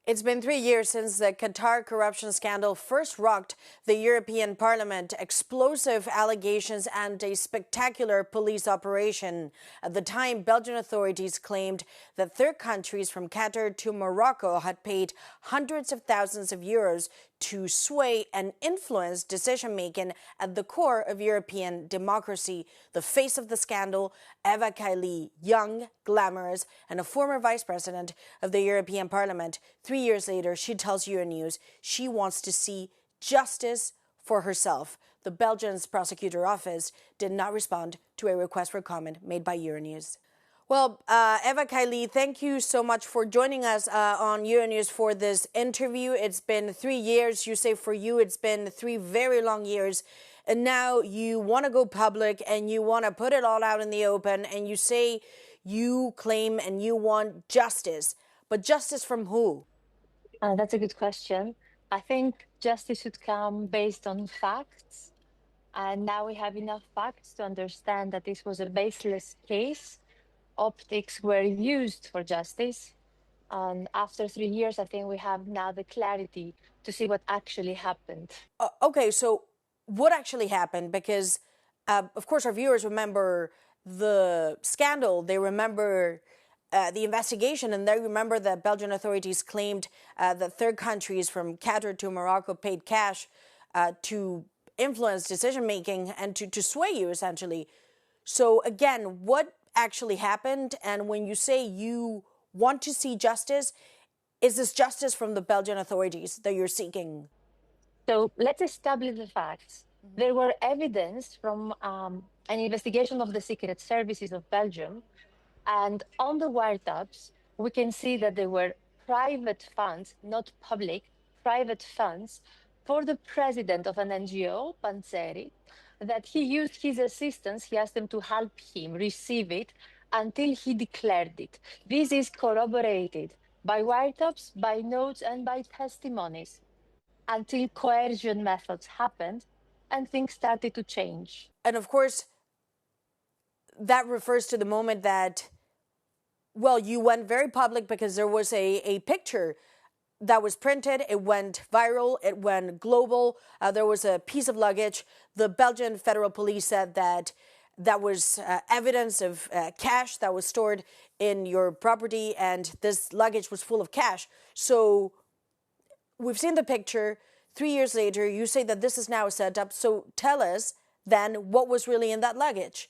It's been 3 years since the Qatar corruption scandal first rocked the European Parliament. Explosive allegations and a spectacular police operation. At the time, Belgian authorities claimed that third countries from Qatar to Morocco had paid hundreds of thousands of euros to sway and influence decision-making at the core of European democracy. The face of the scandal, Eva Kaili, young, glamorous, and a former vice president of the European Parliament. 3 years later, she tells Euronews she wants to see justice for herself. The Belgian's prosecutor office did not respond to a request for comment made by Euronews. Well, Eva Kaili, thank you so much for joining us on Euronews for this interview. It's been 3 years. You say for you it's been 3 very long years. And now you want to go public and you want to put it all out in the open. And you say you claim and you want justice. But justice from who? That's a good question. I think justice should come based on facts. And now we have enough facts to understand that this was a baseless case. Optics were used for justice. And after 3 years, I think we have now the clarity to see what actually happened. Okay, so what actually happened? Because, of course, our viewers remember the scandal. They remember the investigation, and they remember that Belgian authorities claimed that third countries from Qatar to Morocco paid cash to influence decision-making and to sway you, essentially. So, again, what actually happened? And when you say you want to see justice, is this justice from the Belgian authorities that you're seeking? So let's establish the facts. There were evidence from an investigation of the secret services of Belgium. And on the wiretaps, we can see that there were private funds, not public, private funds for the president of an NGO, Panzeri, that he used his assistants. He asked them to help him receive it until he declared it. This is corroborated by wiretaps, by notes, and by testimonies until coercion methods happened and things started to change. And of course, that refers to the moment that, well, you went very public because there was a picture that was printed. It went viral. It went global. There was a piece of luggage. The Belgian Federal Police said that that was evidence of cash that was stored in your property, and this luggage was full of cash. So we've seen the picture. 3 years later, you say that this is now set up. So tell us then what was really in that luggage.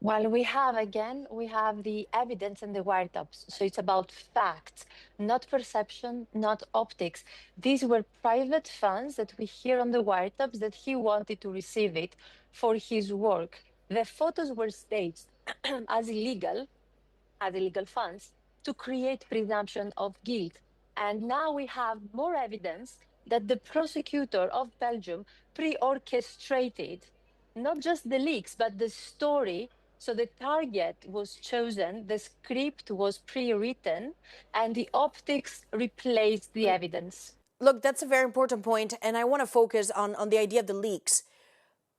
Well, we have the evidence and the wiretaps. So it's about facts, not perception, not optics. These were private funds that we hear on the wiretaps that he wanted to receive it for his work. The photos were staged as illegal funds to create presumption of guilt. And now we have more evidence that the prosecutor of Belgium pre-orchestrated not just the leaks, but the story. So the target was chosen, the script was pre-written, and the optics replaced the evidence. Look, that's a very important point, and I want to focus on the idea of the leaks.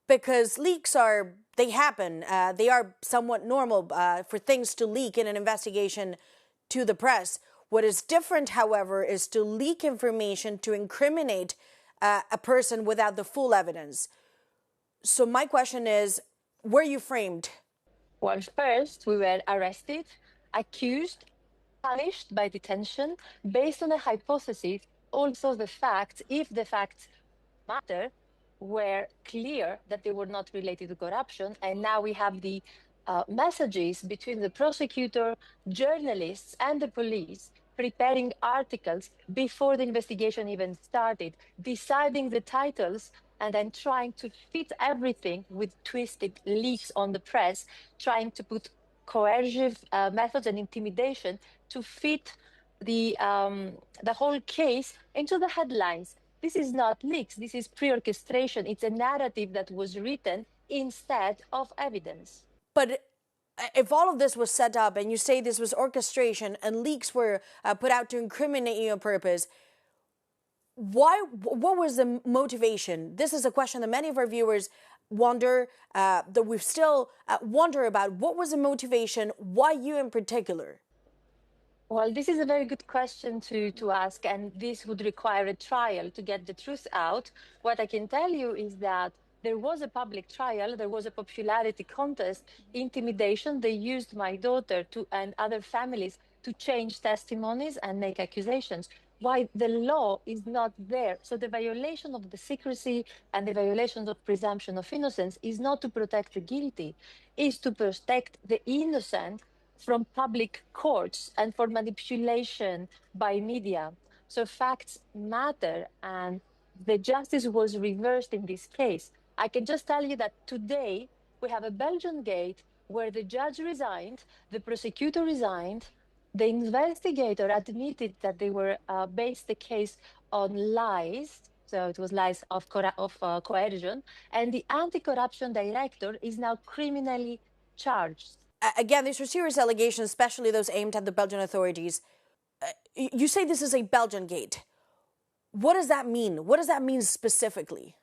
Because leaks they happen. They are somewhat normal for things to leak in an investigation to the press. What is different, however, is to leak information to incriminate a person without the full evidence. So my question is, were you framed? Well, first, we were arrested, accused, punished by detention, based on a hypothesis. Also, the facts, if the facts matter, were clear that they were not related to corruption. And now we have the messages between the prosecutor, journalists, and the police preparing articles before the investigation even started, deciding the titles, and then trying to fit everything with twisted leaks on the press, trying to put coercive methods and intimidation to fit the whole case into the headlines. This is not leaks, this is pre-orchestration. It's a narrative that was written instead of evidence. But if all of this was set up and you say this was orchestration and leaks were put out to incriminate you on purpose, what was the motivation? This is a question that many of our viewers wonder, that we still wonder about. What was the motivation? Why you in particular? Well, this is a very good question to ask, and this would require a trial to get the truth out. What I can tell you is that there was a public trial, there was a popularity contest, intimidation. They used my daughter and other families to change testimonies and make accusations. Why the law is not there. So the violation of the secrecy and the violation of presumption of innocence is not to protect the guilty, is to protect the innocent from public courts and for manipulation by media. So facts matter, and the justice was reversed in this case. I can just tell you that today we have a Belgian gate where the judge resigned, the prosecutor resigned, the investigator admitted that they were based the case on lies. So it was lies of coercion, and the anti-corruption director is now criminally charged. Again, these are serious allegations, especially those aimed at the Belgian authorities. You say this is a Belgian gate. What does that mean? What does that mean specifically?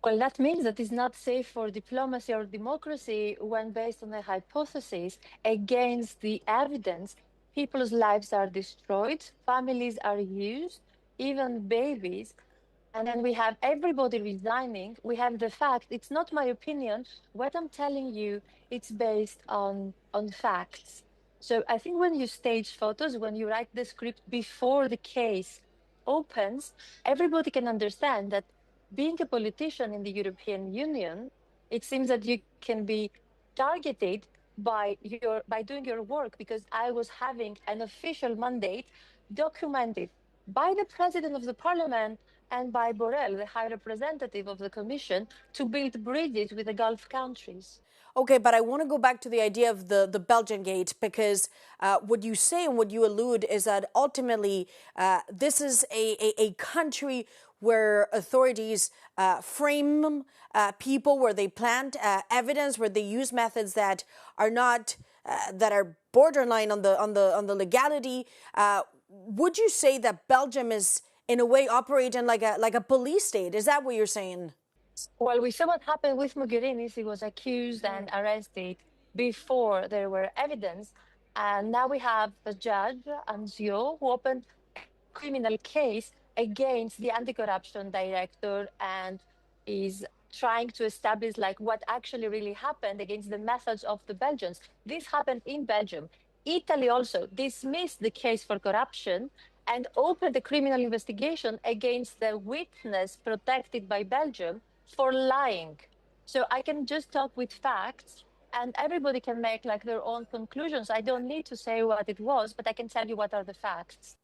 Well, that means that it's not safe for diplomacy or democracy when based on a hypothesis against the evidence. People's lives are destroyed, families are used, even babies. And then we have everybody resigning. We have the fact, it's not my opinion. What I'm telling you, it's based on facts. So I think when you stage photos, when you write the script before the case opens, everybody can understand that being a politician in the European Union, it seems that you can be targeted by doing your work, because I was having an official mandate documented by the president of the parliament and by Borrell, the high representative of the Commission, to build bridges with the Gulf countries. Okay, but I want to go back to the idea of the Belgian gate, because what you say and what you allude is that ultimately this is a country where authorities frame people, where they plant evidence, where they use methods that are not that are borderline on the legality. Would you say that Belgium is in a way operating like a police state? Is that what you're saying? Well, we saw what happened with Mogherini. He was accused and arrested before there were evidence. And now we have a judge, Anzio, who opened a criminal case against the anti-corruption director and is trying to establish like what actually really happened against the methods of the Belgians. This happened in Belgium. Italy also dismissed the case for corruption and opened a criminal investigation against the witness protected by Belgium for lying. So I can just talk with facts and everybody can make like their own conclusions. I don't need to say what it was, but I can tell you what are the facts.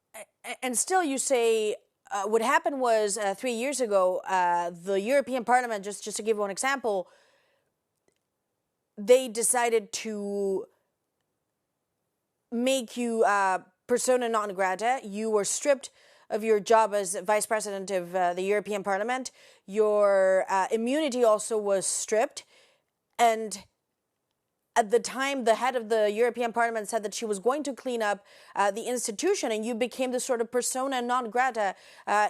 And still you say what happened was 3 years ago, the European Parliament, just to give one example, they decided to make you persona non grata. You were stripped of your job as vice president of the European Parliament. Your immunity also was stripped. And at the time, the head of the European Parliament said that she was going to clean up the institution, and you became the sort of persona non grata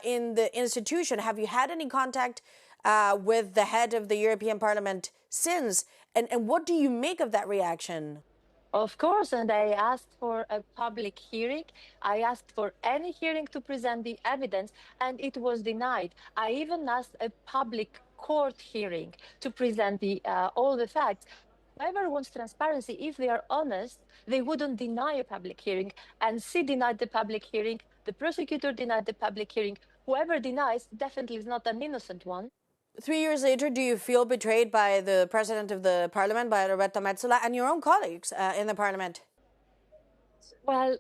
in the institution. Have you had any contact with the head of the European Parliament since? And what do you make of that reaction? Of course, and I asked for a public hearing. I asked for any hearing to present the evidence, and it was denied. I even asked a public court hearing to present all the facts. Whoever wants transparency, if they are honest, they wouldn't deny a public hearing. And she denied the public hearing. The prosecutor denied the public hearing. Whoever denies definitely is not an innocent one. 3 years later, do you feel betrayed by the president of the parliament, by Roberta Metsola, and your own colleagues in the parliament? Well,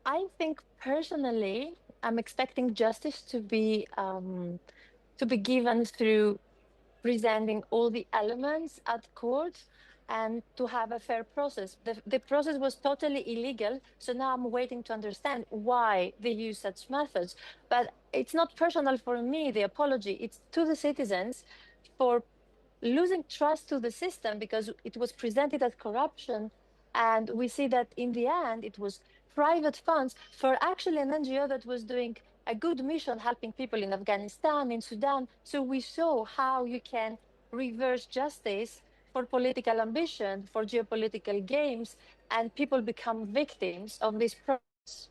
I think personally, I'm expecting justice to be given through presenting all the elements at court and to have a fair process. The process was totally illegal, so now I'm waiting to understand why they use such methods. But it's not personal for me, the apology. It's to the citizens for losing trust to the system because it was presented as corruption. And we see that in the end, it was private funds for actually an NGO that was doing a good mission helping people in Afghanistan, in Sudan. So we saw how you can reverse justice for political ambition, for geopolitical games, and people become victims of this process.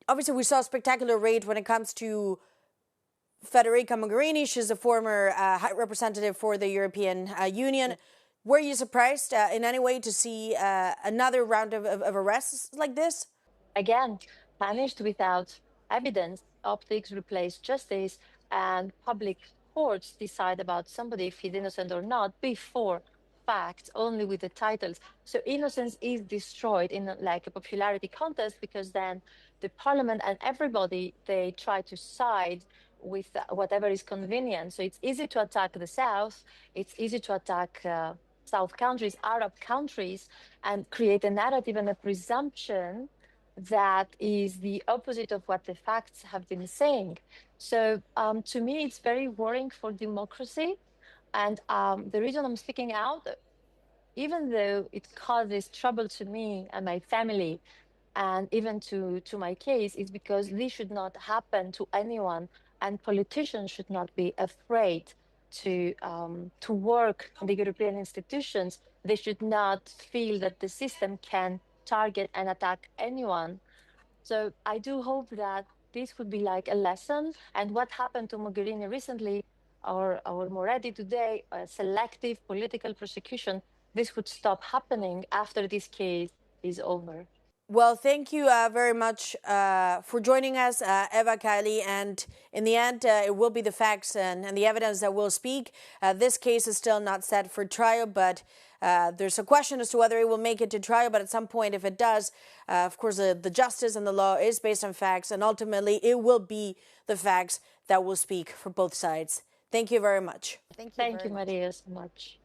Obviously, we saw a spectacular rate when it comes to Federica Mogherini. She's a former High Representative for the European Union. Were you surprised in any way to see another round of arrests like this? Again, punished without evidence, optics replace justice, and public courts decide about somebody if he's innocent or not before facts, only with the titles. So innocence is destroyed in like a popularity contest, because then the parliament and everybody, they try to side with whatever is convenient. So it's easy to attack the South, it's easy to attack South countries, Arab countries, and create a narrative and a presumption that is the opposite of what the facts have been saying. So to me, it's very worrying for democracy. And the reason I'm speaking out, even though it causes trouble to me and my family, and even to my case, is because this should not happen to anyone, and politicians should not be afraid to work in the European institutions. They should not feel that the system can target and attack anyone. So I do hope that this would be like a lesson. And what happened to Mogherini recently, or Moretti today, selective political prosecution, this would stop happening after this case is over. Well, thank you very much for joining us, Eva Kaili. And in the end, it will be the facts and the evidence that will speak. This case is still not set for trial, but there's a question as to whether it will make it to trial. But at some point, if it does, of course, the justice and the law is based on facts. And ultimately, it will be the facts that will speak for both sides. Thank you very much. Thank you, Maria, so much.